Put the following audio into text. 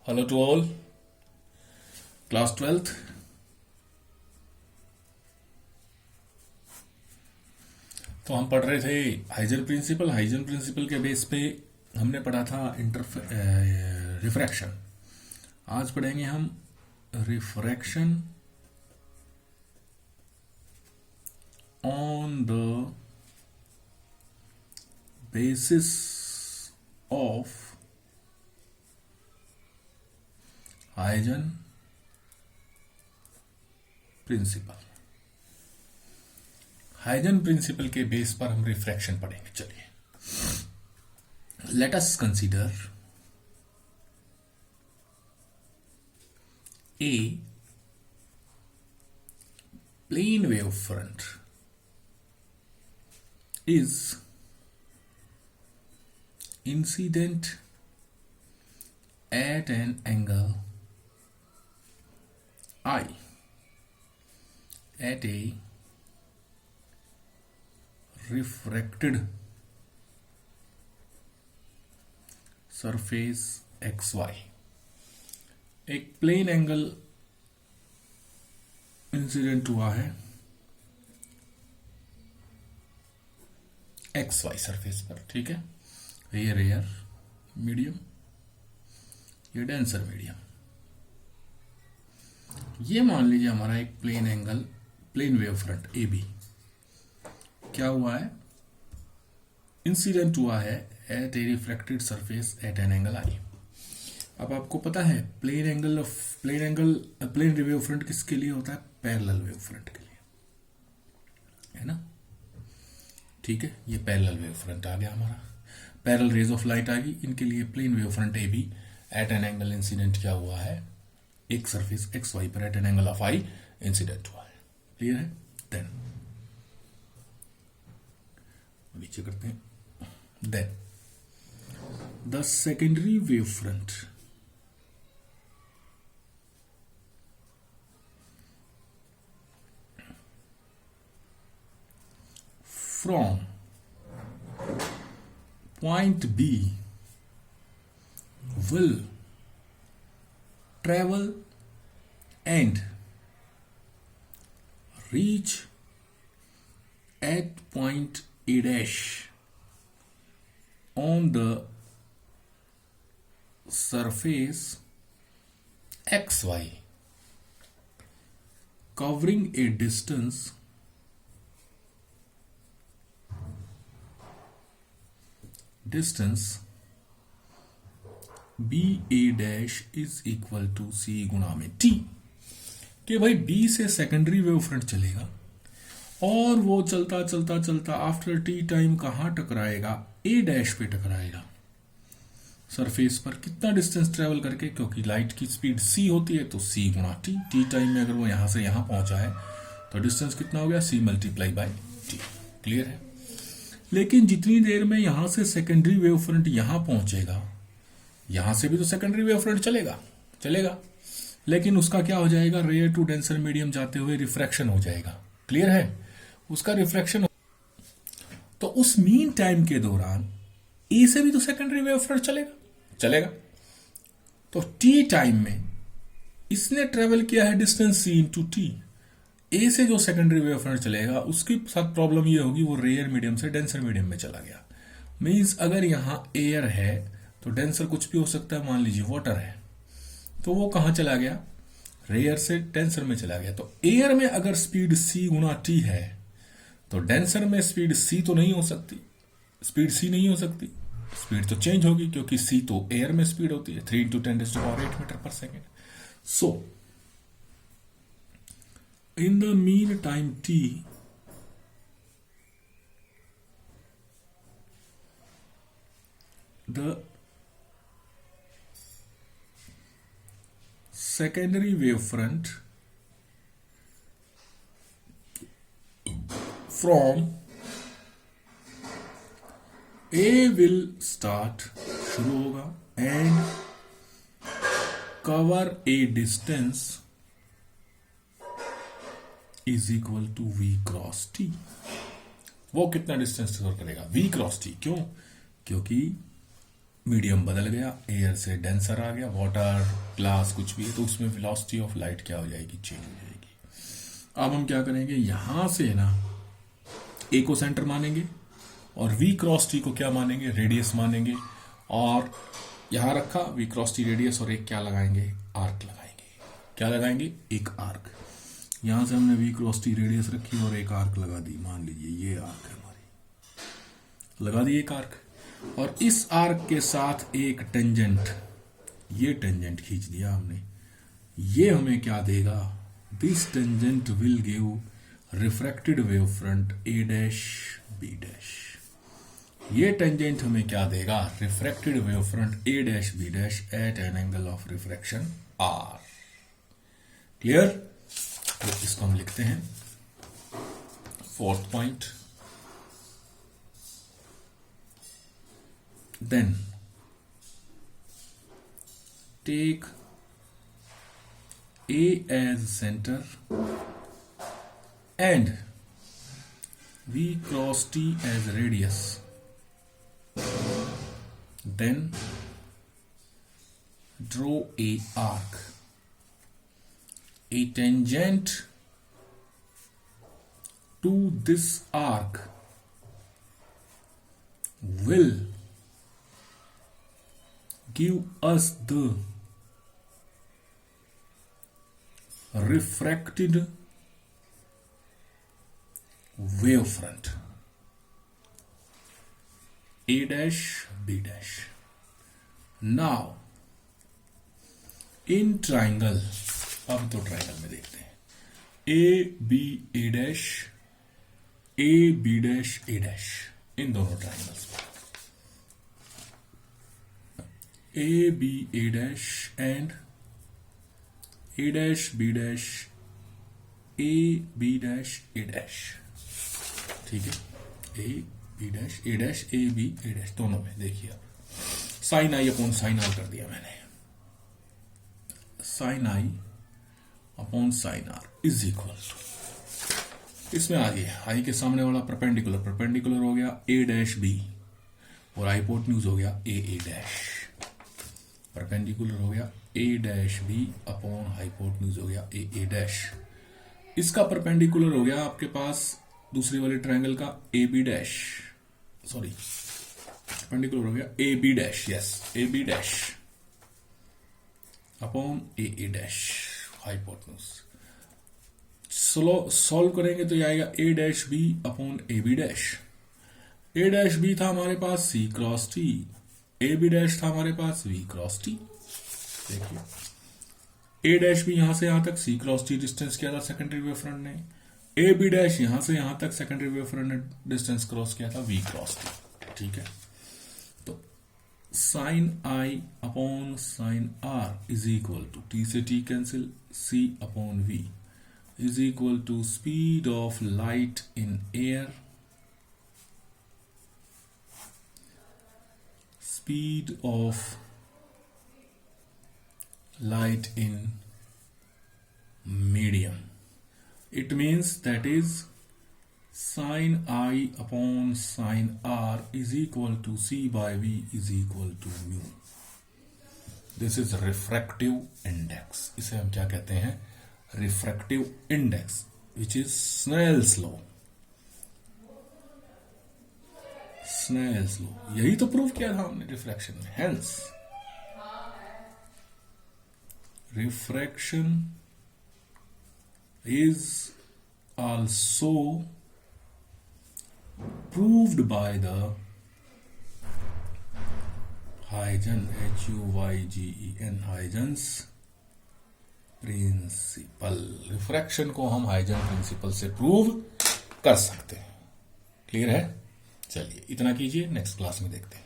Hello to all, class 12th। तो हम पढ़ रहे थे हाइजन प्रिंसिपल के बेस पे हमने पढ़ा था रिफ्रैक्शन। आज पढ़ेंगे हम refraction on the basis of Huygens principle. Huygens principle के बेस पर हम रिफ्रैक्शन पढ़ेंगे। चलिए, let us consider a plane wave front is incident at an angle I at a refracted surface xy। एक प्लेन एंगल इंसिडेंट हुआ है xy surface पर, ठीक है। ये रेयर मीडियम, ये डेंसर मीडियम। ये मान लीजिए हमारा एक plane angle, plane wave front A B क्या हुआ है, इंसिडेंट हुआ है at A reflected surface at an angle I. अब आपको पता है प्लेन वेव फ्रंट किसके लिए होता है? पैरेलल वेव फ्रंट के लिए, है ना। ठीक है, ये पैरेलल वेव फ्रंट आ गया हमारा। पैरेलल रेज ऑफ लाइट आ गई, इनके लिए plane wave front A B at an angle incident क्या हुआ है, एक सरफेस एक्स वाई पर at an angle of I incident हुआ है। क्लियर है? देन नीचे करते हैं। Then the secondary wave front from point B will travel and reach at point A dash on the surface XY, covering a distance B A dash is equal to C गुणा में T. कि भाई B से secondary wave front चलेगा और वो चलता चलता चलता आफ्टर टी टाइम कहां टकराएगा? ए डैश पे टकराएगा सरफेस पर। कितना डिस्टेंस ट्रेवल करके? क्योंकि लाइट की स्पीड सी होती है तो सी गुणा टी। टी टाइम में अगर वो यहां से यहां पहुंचा है तो डिस्टेंस कितना हो गया? C multiply by T. Clear है? लेकिन जितनी देर में यहां से सेकेंडरी वेव फ्रंट यहां पहुंचेगा, यहां से भी तो सेकेंडरी वेव फ्रंट चलेगा, लेकिन उसका क्या हो जाएगा? रेयर टू डेंसर मीडियम जाते हुए रिफ्रैक्शन हो जाएगा। क्लियर है? उसका रिफ्रैक्शन। तो उस मीन टाइम के दौरान ए से भी तो सेकेंडरी वेव फ्रंट चलेगा। तो टी टाइम में इसने ट्रेवल किया है डिस्टेंस सी इंटू टी। ए से जो सेकेंडरी वेव फ्रंट चलेगा उसके साथ प्रॉब्लम ये होगी, वो रेयर मीडियम से डेंसर मीडियम में चला गया। मींस अगर यहां एयर है तो डेंसर कुछ भी हो सकता है, मान लीजिए वाटर है, तो वो कहां चला गया? रेयर से डेंसर में चला गया। तो एयर में अगर स्पीड सी गुणा टी है तो डेंसर में स्पीड सी नहीं हो सकती, स्पीड तो चेंज होगी, क्योंकि सी तो एयर में स्पीड होती है 3 × 10⁸ मीटर पर second. So in the meantime t, the secondary wave front from A will start, शुरू होगा, and cover a distance is equal to V cross T. वो कितना डिस्टेंस कवर करेगा? V cross T. क्यों? क्योंकि मीडियम बदल गया, एयर से डेंसर आ गया, वाटर ग्लास कुछ भी है, तो उसमें वेलोसिटी ऑफ लाइट क्या हो जाएगी, चेंज हो जाएगी। अब हम क्या करेंगे, यहां से ना ए को सेंटर मानेंगे और वी क्रॉस टी को क्या मानेंगे, रेडियस मानेंगे, और यहां रखा वी क्रॉस टी रेडियस और एक क्या लगाएंगे, आर्क लगाएंगे। क्या लगाएंगे, एक आर्क। यहां से हमने वी क्रॉस टी रेडियस रखी और एक आर्क लगा दी, मान लीजिए ये आर्क है हमारी, लगा दी एक आर्क, और इस आर्क के साथ एक टेंजेंट, ये टेंजेंट खींच दिया हमने। ये हमें क्या देगा, this tangent will give refracted wave front A dash B dash. ये टेंजेंट हमें क्या देगा, refracted wave front A dash B dash at an angle of refraction R. Clear? तो इसको हम लिखते हैं fourth point. Then take A as center and V cross T as radius. Then draw a arc. A tangent to this arc will give us the refracted wavefront A dash B dash. Now in triangle, अब तो triangle में देखते हैं, A B A dash, A B dash A dash, इन दोनों triangles में A B A dash and A dash B dash, A B dash A dash, ठीक है, A B dash A dash, A B A dash, दोनों में देखिए आप, sine आई upon sine R कर दिया मैंने, sine I upon sine are is equal to, इसमें आगे आई के सामने वाला परपेंडिकुलर, परपेंडिकुलर हो गया ए डैश बी और हाइपोटेन्यूज हो गया ए डैश, परपेंडिकुलर हो गया ए डैश बी अपॉन हाइपोटेन्यूज हो गया ए डैश। इसका परपेंडिकुलर हो गया आपके पास दूसरी वाले ट्रायंगल का A B dash, sorry perpendicular हो गया A B dash, yes A B dash upon A dash hypotenuse. Solve करेंगे तो ये आएगा A dash B upon A B dash. A dash B था हमारे पास C cross T, A B dash था हमारे पास वी क्रॉस टी। देखिए ए डैश बी यहां से यहां तक सी क्रॉस टी डिस्टेंस किया था सेकेंडरी वेव फ्रंट ने, ए बी डैश यहां से यहां तक सेकेंडरी वेव फ्रंट ने डिस्टेंस क्रॉस किया था वी क्रॉस टी, ठीक है। तो sine I upon sine are is equal to, T से T cancel, C upon V is equal to speed of light in air, speed of light in medium. It means that is sin I upon sin R is equal to C by V is equal to mu. This is refractive index. इसे हम क्या कहते हैं, refractive index, which is Snell's law. Snell's law, यही तो prove किया था हमने रिफ्रैक्शन में। Hence refraction is also proved by the Huygen, HUYGEN, Huygens principle. Refraction को हम हाइजन प्रिंसिपल से प्रूव कर सकते हैं। क्लियर है? चलिए इतना कीजिए, नेक्स्ट क्लास में देखते हैं।